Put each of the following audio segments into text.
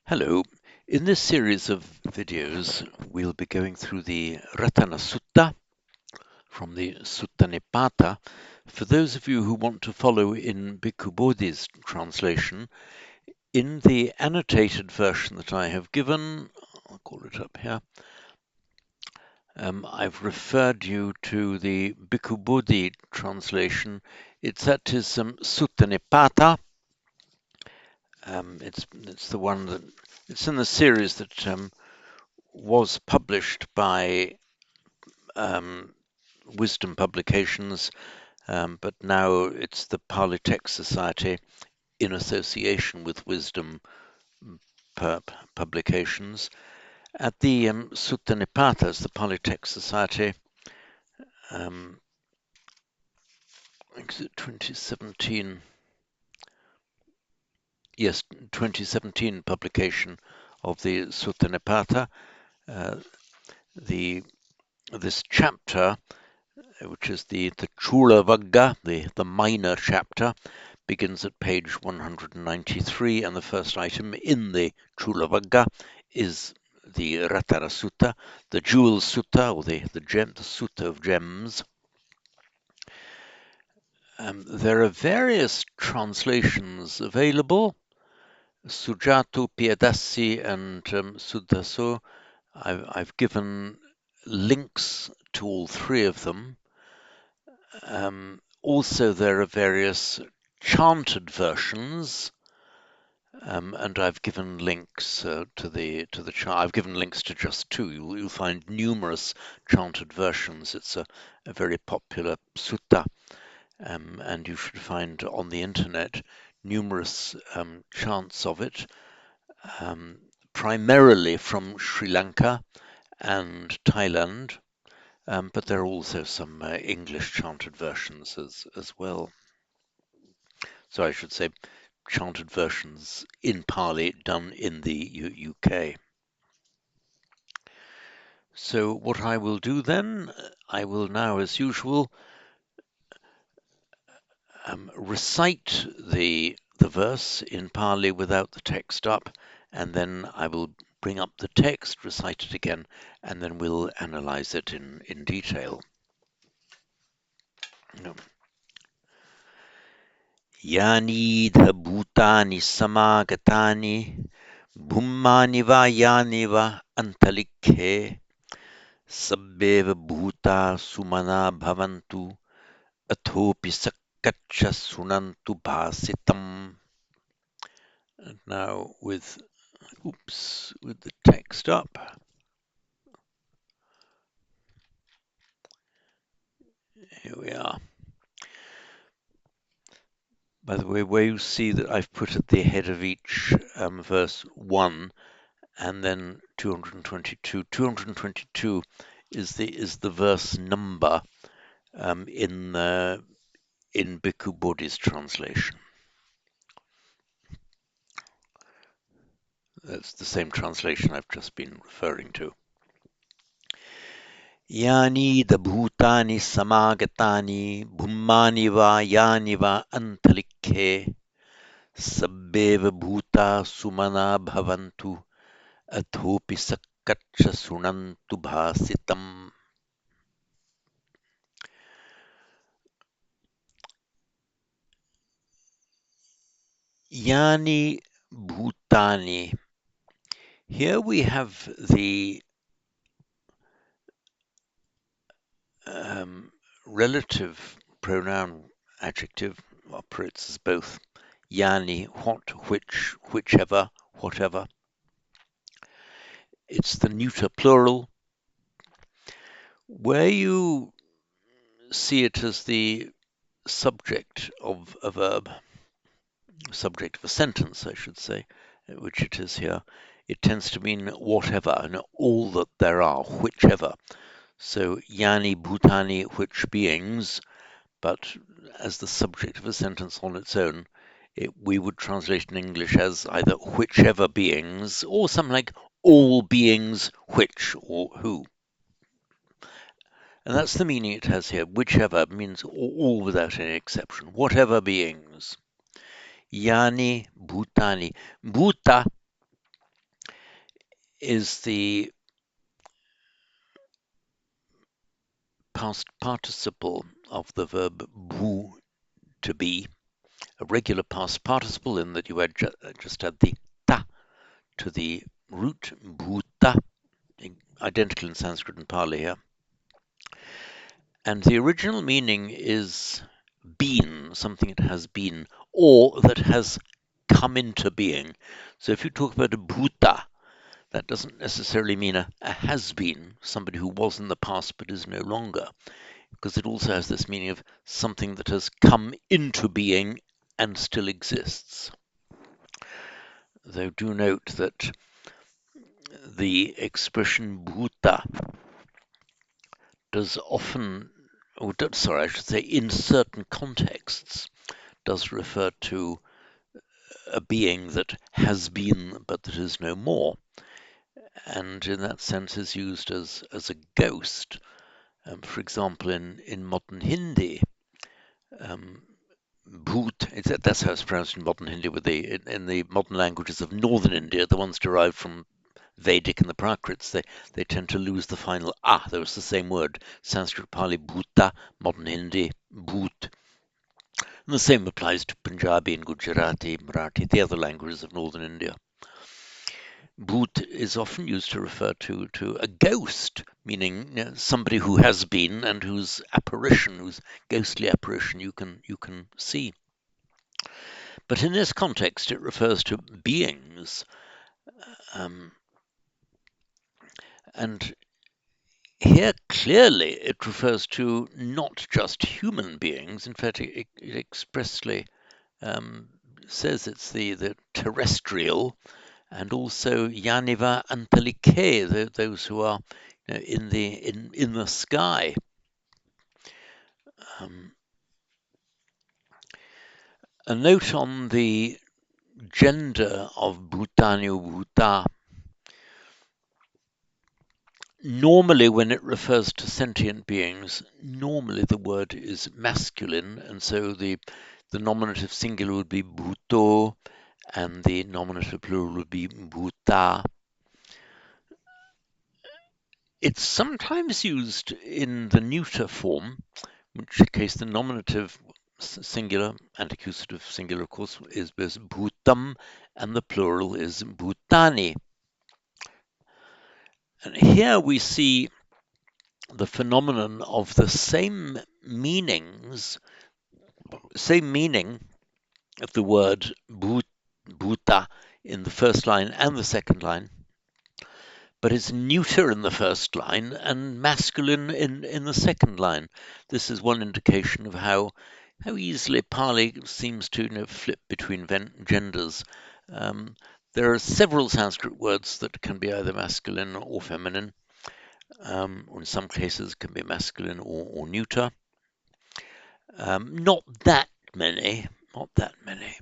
Hello. In this series of videos, we'll be going through the Ratana Sutta from the Sutta Nipata. For those of you who want to follow in Bhikkhu Bodhi's translation, in the annotated version that I have given, I'll call it up here, I've referred you to the Bhikkhu Bodhi translation. It's at his Sutta Nipata. It's the one that it's in the series that was published by um, Wisdom Publications, but now it's the Pali Text Society in association with Wisdom Publications. At the Sutta Nipatas, the Pali Text Society, um, 2017, yes, 2017 publication of the Sutta Nipata, uh, the this chapter, which is the Chula Vagga, the minor chapter, begins at page 193, and the first item in the Chula Vagga is the Ratana Sutta, the Jewel Sutta, or the Sutta of Gems. There are various translations available. Sujato, Piedassi, and Sudaso. I've given links to all three of them. Also, there are various chanted versions, and I've given links to the chant. I've given links to just two. You'll find numerous chanted versions. It's a very popular sutta, and you should find on the internet numerous chants of it, primarily from Sri Lanka and Thailand. But there are also some English chanted versions as well. So I should say chanted versions in Pali done in the UK. So what I will do then, I will now, as usual, recite the verse in Pali without the text up, and then I will bring up the text, recite it again, and then we'll analyze it in detail. Yani dha bhutani samagatani bhummani va yani va antalikhe sabbeva bhuta sumana bhavantu athopi sakkaccha sunantu bhasitam. And now with the text up. Here we are. By the way, where you see that I've put at the head of each verse 1 and then 222. 222 is the verse number in Bhikkhu Bodhi's translation. That's the same translation I've just been referring to. Yani the bhutani samagatani bhummani va yani va antalikhe sabbeva bhuta sumana bhavantu athopi sakkaccha sunantu bhasitam. Yani bhutani. Here we have the relative pronoun adjective operates as both. Yani, what, which, whichever, whatever. It's the neuter plural. Where you see it as the subject of a verb, subject of a sentence, I should say, which it is here, it tends to mean whatever and all that there are, whichever. So, yani bhutani, which beings, but as the subject of a sentence on its own, we would translate in English as either whichever beings or something like all beings which or who. And that's the meaning it has here. Whichever means all without any exception. Whatever beings. Yani bhutani. Bhuta is the past participle of the verb bhu, to be, a regular past participle in that you had just add the ta to the root, bhuta, identical in Sanskrit and Pali here. And the original meaning is been, something that has been, or that has come into being. So if you talk about a bhuta, that doesn't necessarily mean a has been, somebody who was in the past but is no longer, because it also has this meaning of something that has come into being and still exists. Though do note that the expression bhuta does often, or sorry, I should say, in certain contexts, does refer to a being that has been but that is no more, and in that sense is used as a ghost. For example, in modern Hindi, um, bhoot, that's how it's pronounced in modern Hindi, with in the modern languages of northern India, the ones derived from Vedic and the Prakrits, they tend to lose the final ah. There was the same word, Sanskrit Pali bhuta, modern Hindi bhoot. And the same applies to Punjabi and Gujarati, Marathi, the other languages of northern India. Bhoot is often used to refer to a ghost, meaning somebody who has been and whose apparition, whose ghostly apparition you can see. But in this context, it refers to beings, um, and here clearly it refers to not just human beings. In fact, it expressly um, says it's the terrestrial and also Yaniva Antalike, those who are in the sky. Um, a note on the gender of Bhutani or Bhuta. Normally, when it refers to sentient beings, normally the word is masculine, and so the nominative singular would be Bhuto, and the nominative plural would be Bhuta. It's sometimes used in the neuter form, in which case the nominative singular and accusative singular, of course, is bhutam, and the plural is bhutani. And here we see the phenomenon of the same meaning of the word bhuta in the first line and the second line, but it's neuter in the first line and masculine in the second line. This is one indication of how easily Pali seems to flip between genders. Um, there are several Sanskrit words that can be either masculine or feminine, or in some cases can be masculine or neuter. Not that many, not that many.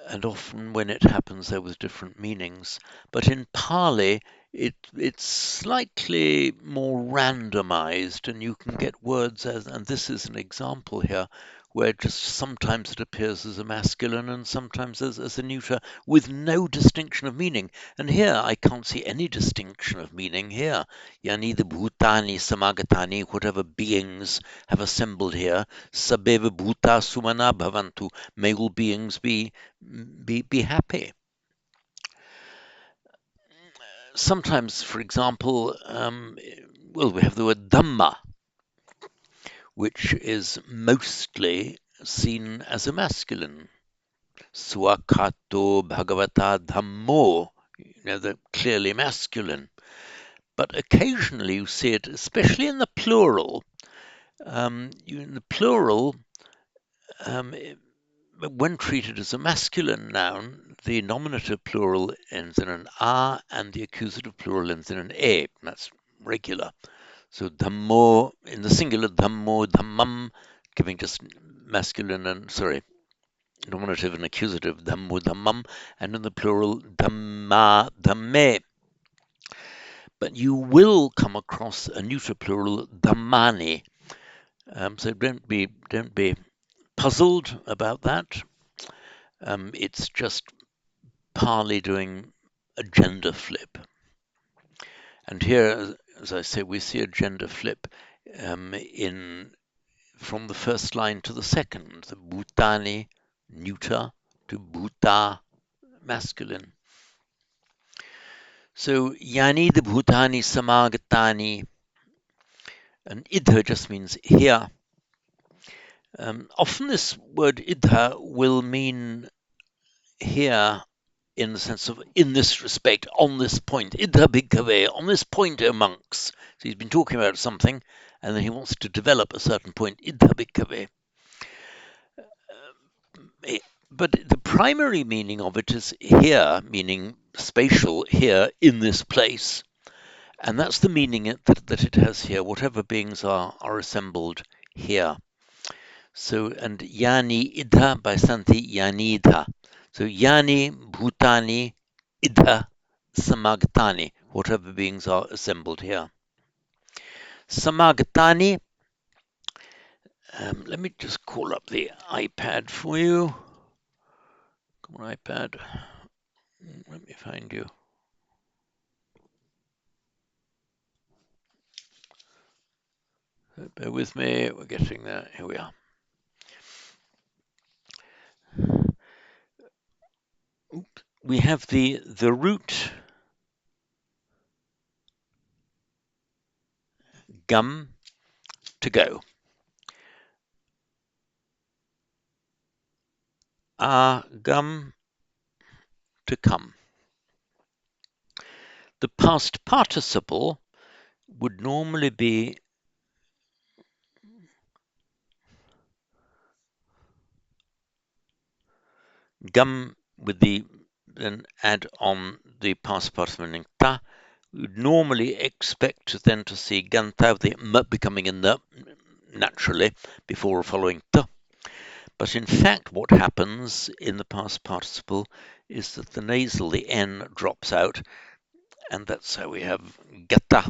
And often when it happens, there was different meanings. But in Pali, it's slightly more randomized, and you can get words as, and this is an example here, where just sometimes it appears as a masculine and sometimes as a neuter, with no distinction of meaning. And here I can't see any distinction of meaning here. Yani the bhutani, samagatani, whatever beings have assembled here, sabeva bhuta sumana bhavantu, may all beings be happy. Sometimes, for example, we have the word Dhamma, which is mostly seen as a masculine. Swakato Bhagavata Dhammo, they're clearly masculine. But occasionally you see it, especially in the plural. In the plural, um, when treated as a masculine noun, the nominative plural ends in an a and the accusative plural ends in an e. That's regular. So dhammo, in the singular, dhammo, dhammam, giving just masculine and, sorry, nominative and accusative, dhammo, dhammam, and in the plural, dhamma, dhamme. But you will come across a neuter plural, dhammani. So don't be puzzled about that. It's just Pali doing a gender flip. And here, as I say, we see a gender flip in from the first line to the second, the bhutani neuter to bhuta masculine. So yani the bhutani samagatani, and idha just means here. Often this word idha will mean here in the sense of in this respect, on this point, idha bhikkhave, on this point, O monks. So he's been talking about something, and then he wants to develop a certain point, idha bhikkhave. But the primary meaning of it is here, meaning spatial, here in this place. And that's the meaning that it has here. Whatever beings are assembled here. So, and yani idha by santi yani idha. So, yani bhutani idha samagtani. Whatever beings are assembled here. Samagtani. Let me just call up the iPad for you. Come on, iPad. Let me find you. Bear with me, we're getting there. Here we are. We have the root gum to go. Gum to come. The past participle would normally be gum with the, then add on the past participle meaning ta. We would normally expect then to see ganta, the m becoming a n naturally before following t. But in fact, what happens in the past participle is that the nasal, the n, drops out, and that's how we have gata,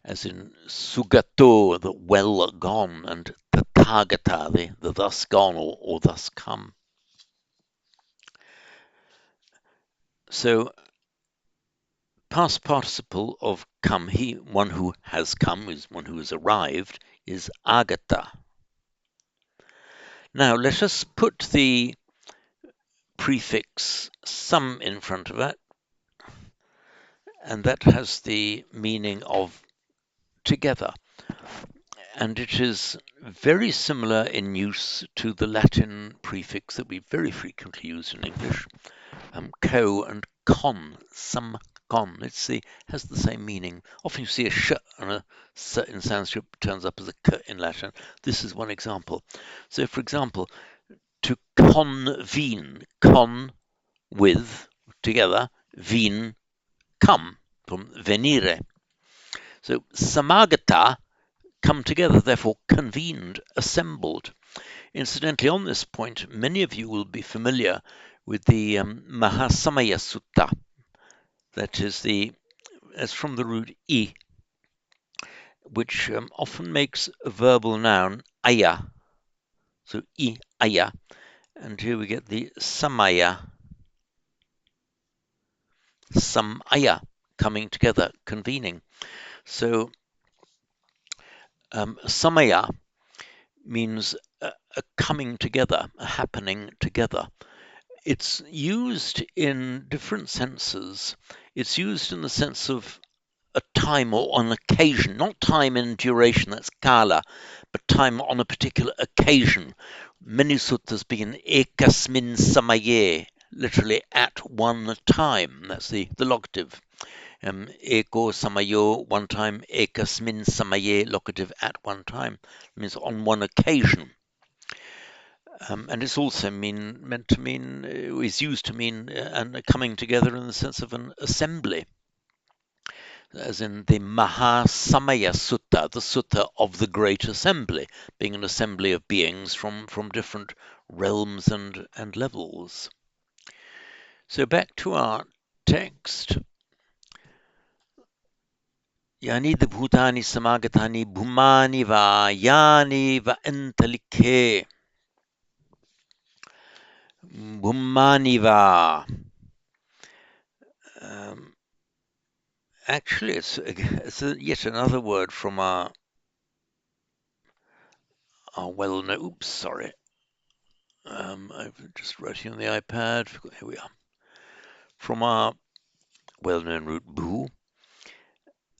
as in sugato, the well gone, and tathagata, the thus gone or thus come. So, past participle of come, he, one who has come, is one who has arrived, is agata. Now, let us put the prefix some in front of it, and that has the meaning of together. And it is very similar in use to the Latin prefix that we very frequently use in English, co and con, some con. Has the same meaning. Often you see a sh and a s in Sanskrit turns up as a k in Latin. This is one example. So, for example, to convene, con with, together, veen, come, from venire. So, samagata, come together, therefore convened, assembled. Incidentally, on this point, many of you will be familiar with the Mahasamaya Sutta. That is as from the root I, which often makes a verbal noun aya. So I aya, and here we get the samaya, samaya, coming together, convening. So samaya means a coming together, a happening together. It's used in different senses. It's used in the sense of a time or on occasion, not time in duration, that's kala, but time on a particular occasion. Many suttas begin ekasmin samaye, literally at one time. That's the locative. Eko samayo, one time, ekasmin samaye, locative at one time. It means on one occasion. And it's also meant to mean, is used to mean coming together in the sense of an assembly, as in the Mahasamaya Sutta, the Sutta of the Great Assembly, being an assembly of beings from different realms and levels. So back to our text. Yani the bhutani samagatani bhumani va yani va entalike. Bhumani va. Actually, yet another word from our well-known. Oops, sorry. I'm just writing on the iPad. Here we are. From our well-known root bhu,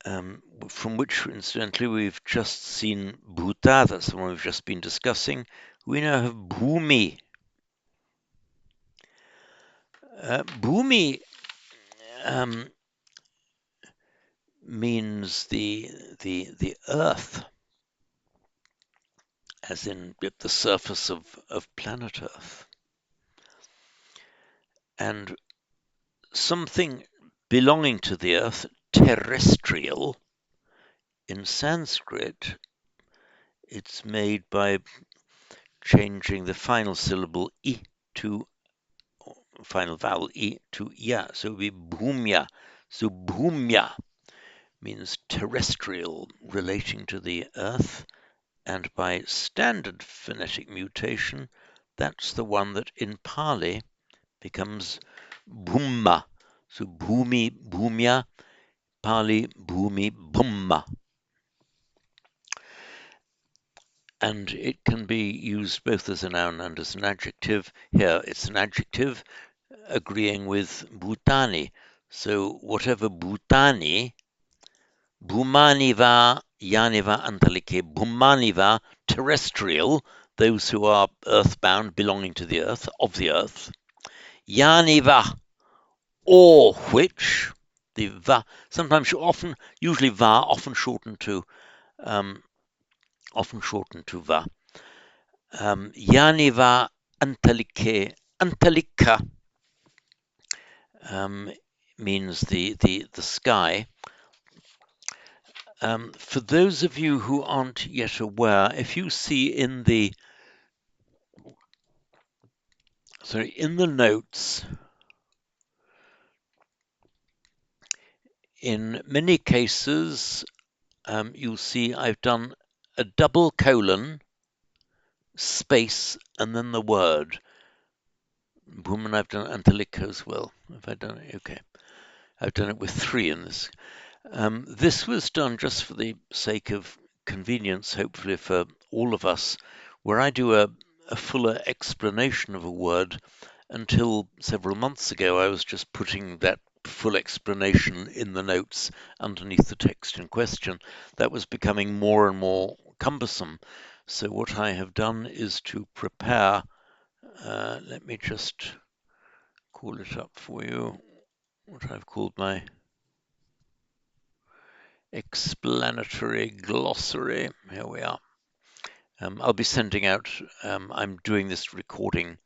from which, incidentally, we've just seen bhuta. That's the one we've just been discussing. We now have bhumi. Bhumi um, means the earth, as in the surface of planet Earth, and something belonging to the earth, terrestrial. In Sanskrit, it's made by changing the final syllable I to final vowel I to ya. So it would be bhumya. So bhumya means terrestrial, relating to the earth, and by standard phonetic mutation, that's the one that in Pali becomes bhumma. So bhumi, bhumya, Pali, bhumi, bhumma. And it can be used both as a noun and as an adjective. Here it's an adjective agreeing with bhutani. So whatever bhutani, bhumaniva, yaniva, antalike, bhumaniva, terrestrial, those who are earthbound, belonging to the earth, of the earth. Yaniva, or which, the va, sometimes often, usually va, um, often shortened to va. Yaniva antalike, antalika um, means the sky. For those of you who aren't yet aware, if you see in the notes, in many cases, you'll see I've done a double colon, space, and then the word. Woman, I've done Antalika as well. Have I done it? Okay. I've done it with 3 in this. This was done just for the sake of convenience, hopefully for all of us, where I do a fuller explanation of a word. Until several months ago, I was just putting that full explanation in the notes underneath the text in question. That was becoming more and more cumbersome. So what I have done is to prepare, let me just call it up for you, what I've called my explanatory glossary. Here we are. I'll be sending out, I'm doing this recording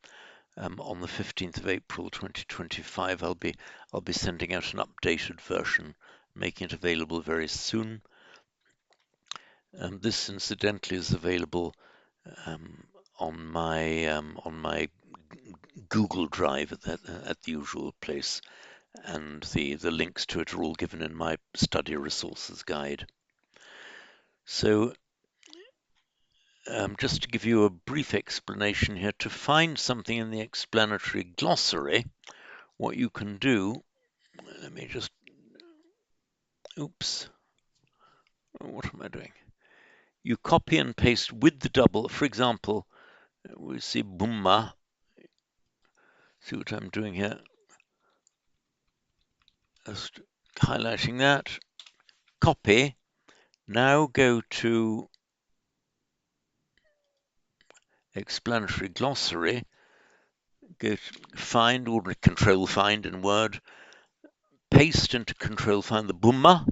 on the 15th of April 2025. I'll be sending out an updated version, making it available very soon. This incidentally is available on my Google Drive at the usual place, and the links to it are all given in my study resources guide. So just to give you a brief explanation here, to find something in the explanatory glossary, what you can do, let me just, oops, what am I doing? You copy and paste with the double, for example, we see bumma, see what I'm doing here, just highlighting that, copy, now go to explanatory glossary, go to find, or control find in Word, paste into control find the bumma,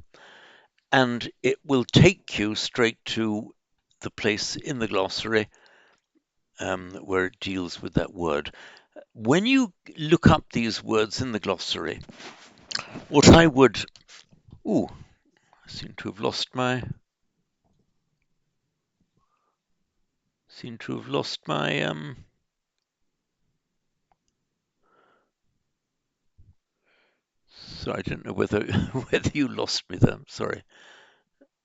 and it will take you straight to the place in the glossary where it deals with that word. When you look up these words in the glossary, what I would, I seem to have lost my, so I don't know whether whether you lost me there. Sorry.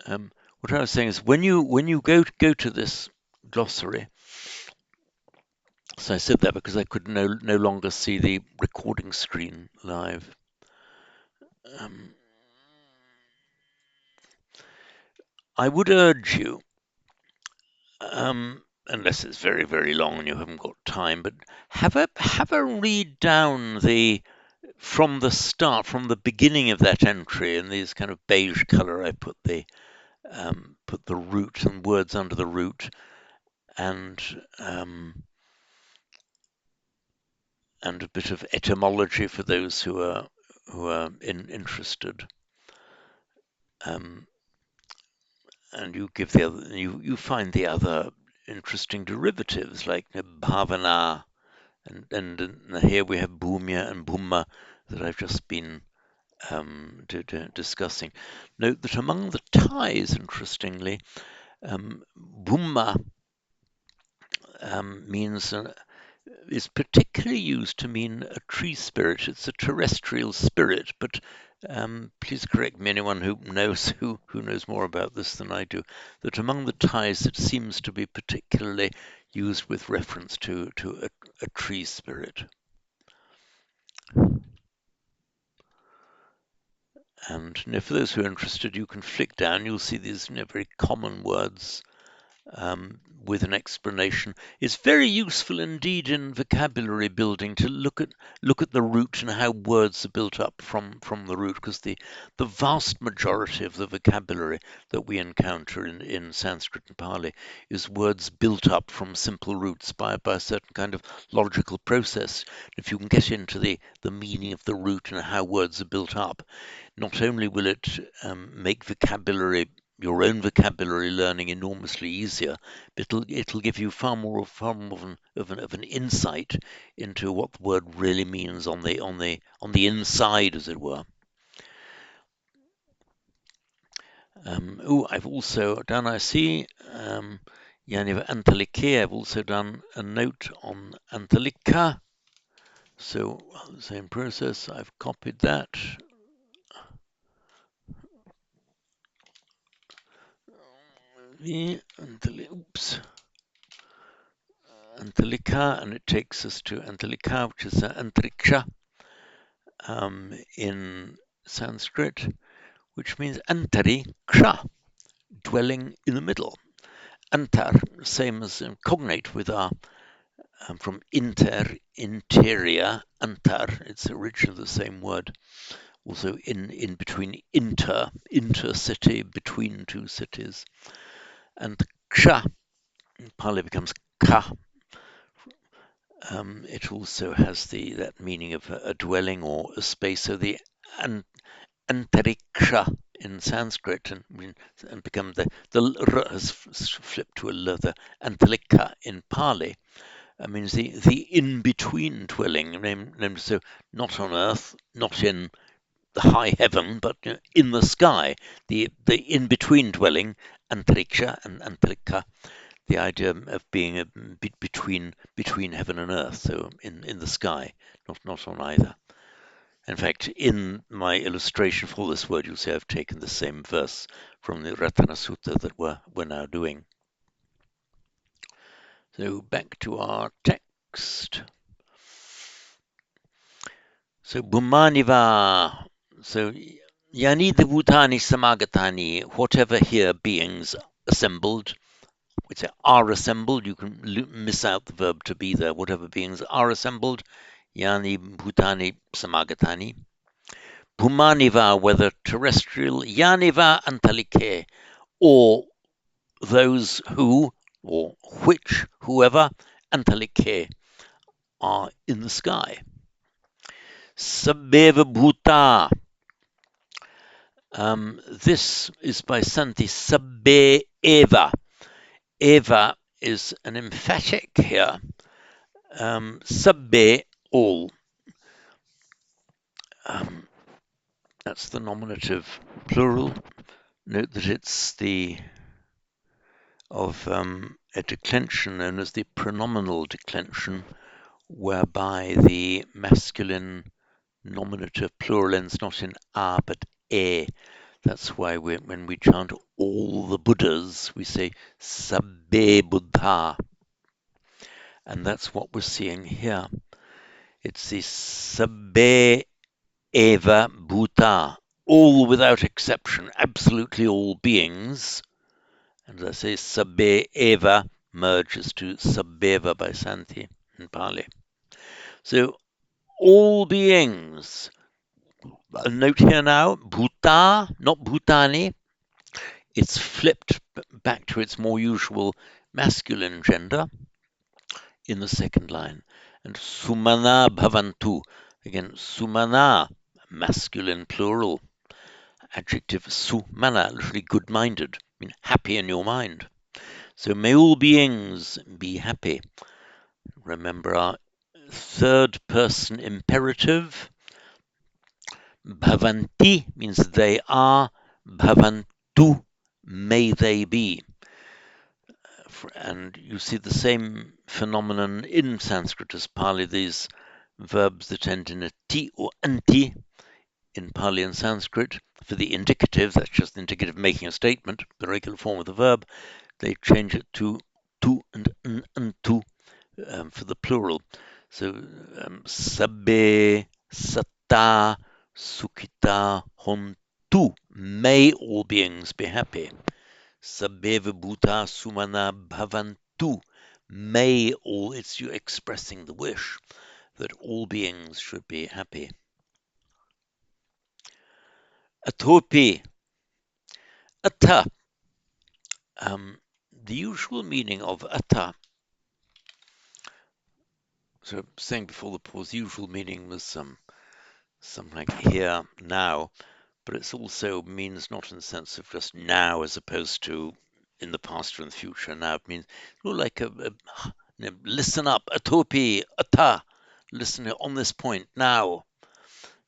What I was saying is when you go to this glossary, so I said that because I could no longer see the recording screen live. I would urge you, unless it's very, very long and you haven't got time, but have a read down from the start, from the beginning of that entry in these kind of beige color. I put the root and words under the root, and um, and a bit of etymology for those who are interested. Um, and you give the other, you find the other interesting derivatives like bhavana, and here we have bhumya and bhumma that I've just been discussing. Note that among the Thais, interestingly, bhumma means is particularly used to mean a tree spirit. It's a terrestrial spirit, but please correct me, anyone who knows more about this than I do. That among the Thais, it seems to be particularly used with reference to a tree spirit. And for those who are interested, you can flick down. You'll see these very common words with an explanation. It's very useful indeed in vocabulary building to look at the root and how words are built up from the root, because the vast majority of the vocabulary that we encounter in Sanskrit and Pali is words built up from simple roots by a certain kind of logical process. If you can get into the meaning of the root and how words are built up, not only will it make your own vocabulary learning enormously easier, but it'll give you far more of an insight into what the word really means on the inside, as it were. I've also done. I see. Yaniv Antalike. I've also done a note on Antalika. So same process. I've copied that. Oops. Antalika, and it takes us to Antalika, which is Antariksha in Sanskrit, which means Antariksha, dwelling in the middle. Antar, same as cognate with our from interior, antar, it's originally the same word. Also in between intercity, between two cities. And ksha, in Pali becomes ka. It also has that meaning of a dwelling or a space. So the antariksha in Sanskrit and become the r has flipped to a l, the antalika in Pali. Means the in between dwelling, named so not on earth, not in the high heaven, but in the sky. The in between dwelling, antariksha and antalika, the idea of being between heaven and earth, so in the sky, not on either. In fact, in my illustration for this word, you'll see I've taken the same verse from the Ratana Sutta that we're now doing. So back to our text. So Bhumaniva. So Yani Devutani Samagatani, whatever here beings assembled, we say are assembled, you can miss out the verb to be there, whatever beings are assembled, Yani Bhutani Samagatani. Bhumaniva, whether terrestrial, Yaniva Antalike, or those who, or which, whoever, Antalike, are in the sky. Sabbeva Bhuta. This is by Santi Sabbe Eva. Eva is an emphatic here. Sabbe, all. That's the nominative plural. Note that it's of a declension known as the pronominal declension, whereby the masculine nominative plural ends not in a but e. That's why when we chant all the Buddhas, we say Sabbe Buddha. And that's what we're seeing here. It's the Sabbe Eva Bhuta, all without exception, absolutely all beings And as I say, sabbe eva merges to sabbeva by Santi in Pali. So all beings. A note here now, bhuta, not bhutani. It's flipped back to its more usual masculine gender in the second line. And sumana bhavantu, again, sumana, masculine plural, adjective sumana, literally good-minded, I mean happy in your mind. So may all beings be happy. Remember our third person imperative. Bhavanti means they are, bhavantu, may they be. And you see the same phenomenon in Sanskrit as Pali, these verbs that end in a ti or anti in Pali and Sanskrit. For the indicative, that's just the indicative making a statement, the regular form of the verb, they change it to tu and tu for the plural. So sabbe, satta, sukhita, hontu. May all beings be happy. Sabbeva bhuta sumana bhavantu. May all, it's you expressing the wish that all beings should be happy. Atopi, atta. The usual meaning of atta, so saying before the pause, the usual meaning was something like here, now, but it also means not in the sense of just now as opposed to in the past or in the future. Now it means more like listen up, atopi, atta, listen on this point now.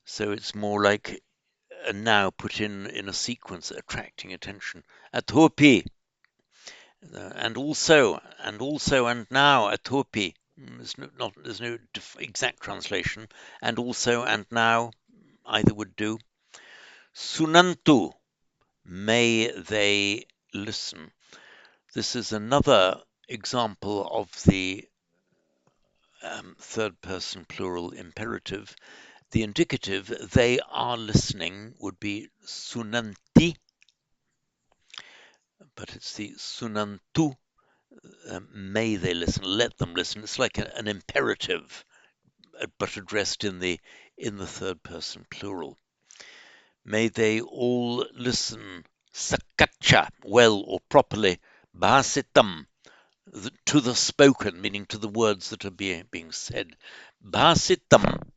So it's more like a now put in a sequence attracting attention. Atopi, and now atopi. There's no exact translation. And also and now either would do. Sunantu, may they listen. This is another example of the third person plural imperative. The indicative, they are listening, would be sunanti, but it's the sunantu, may they listen, let them listen. It's like an imperative, but addressed in the third person plural. May they all listen sakatcha, well or properly, bhasitam, to the spoken, meaning to the words that are being said. Bhasitam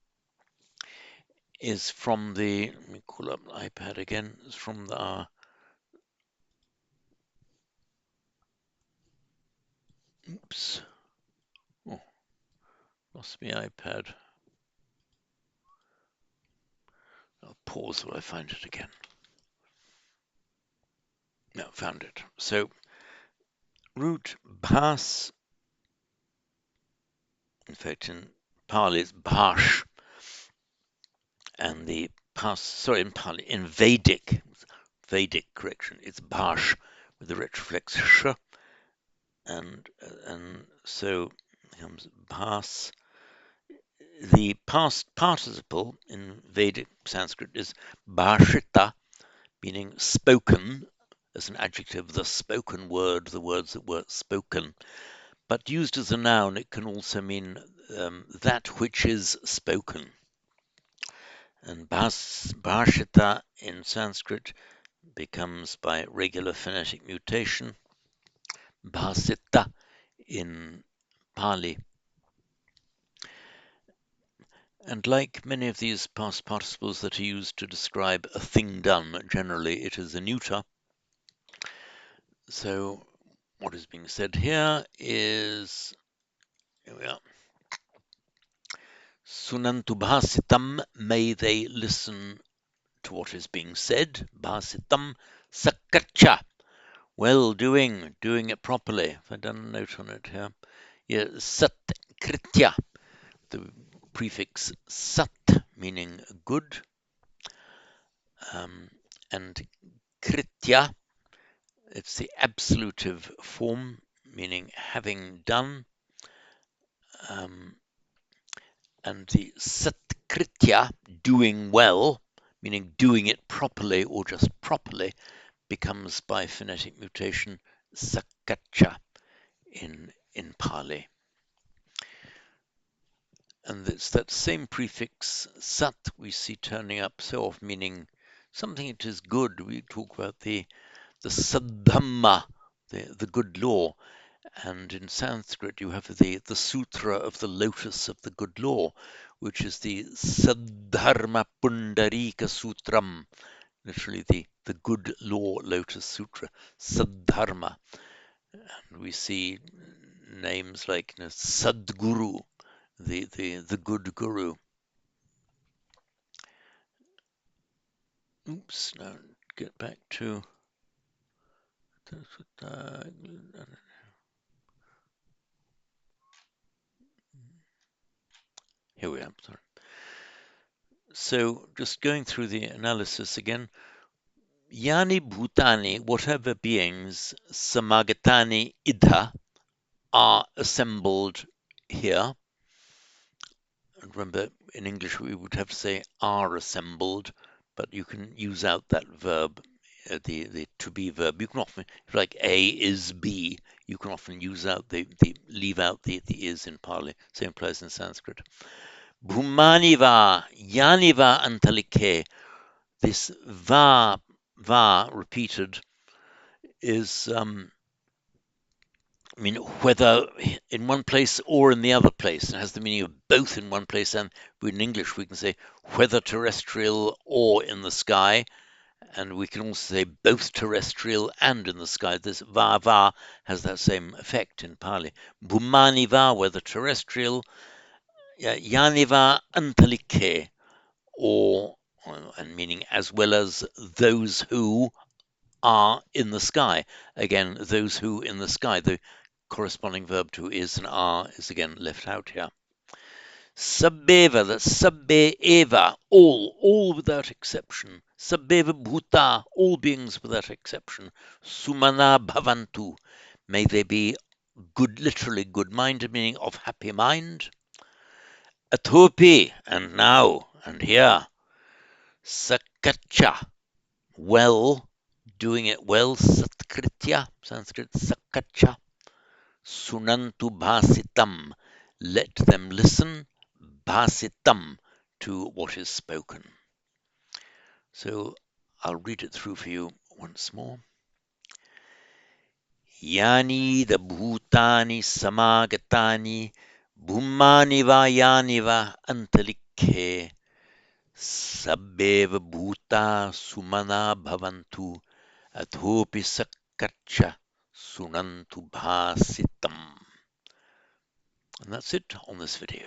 is from the, let me call up the iPad again, it's from the, oops, oh, lost my iPad. I'll pause while I find it again. No, found it. So, root bhas, in fact, in Pali it's bhash, and the in Pali, in Vedic correction, it's bhash with the retroflex sh, and so comes bhas. The past participle in Vedic Sanskrit is bhashita, meaning spoken, as an adjective, the spoken word, the words that were spoken. But used as a noun, it can also mean that which is spoken. And bhashita in Sanskrit becomes by regular phonetic mutation bhasita in Pali. And like many of these past participles that are used to describe a thing done, generally it is a neuter. So what is being said here is, here we are, sunantu bhasitam, may they listen to what is being said, bhasitam sakkacha, well, doing it properly. Have I done a note on it here? Yeah, satkritya, the prefix sat, meaning good, and kritya, it's the absolutive form, meaning having done, and the satkritya, doing well, meaning doing it properly or just properly, becomes by phonetic mutation Sakacha in Pali. And it's that same prefix sat we see turning up so often, meaning something that is good. We talk about the Saddhamma, the good law. And in Sanskrit, you have the Sutra of the Lotus of the Good Law, which is the Saddharma Pundarika Sutram, literally the Good Law Lotus Sutra, Saddharma. And we see names like Sadguru, the good guru. Oops, now get back to. Here we are. Sorry. So just going through the analysis again. Yani Bhutani, whatever beings, Samagatani Idha, are assembled here. And remember, in English we would have to say are assembled, but you can use out that verb, the to be verb. You can often, like A is B, you can often use out leave out the is in Pali. Same applies in Sanskrit. Bhumaniva, Yaniva Antalike. This va repeated is I mean, whether in one place or in the other place. It has the meaning of both in one place, and in English we can say whether terrestrial or in the sky, and we can also say both terrestrial and in the sky. This va has that same effect in Pali. Bhumani va, whether terrestrial, yani va antalike, or and meaning as well as those who are in the sky. Again, those who in the sky. The corresponding verb to is and are is again left out here. Sabbeva, that's sabbe eva, all without exception. Sabbeva bhuta, all beings without exception. Sumana bhavantu, may they be good, literally good minded, meaning of happy mind. Atopi, and now, and here. Sakacha, well, doing it well. Satkritya, Sanskrit, sakacha. Sunantu bhasitam, let them listen, bhasitam, to what is spoken. So I'll read it through for you once more. Yani the bhutani samagatani, bhummani va yani va antalikhe, sabbeva bhuta sumana bhavantu, adhopi sakkacha sunantu bhasitam. And that's it on this video.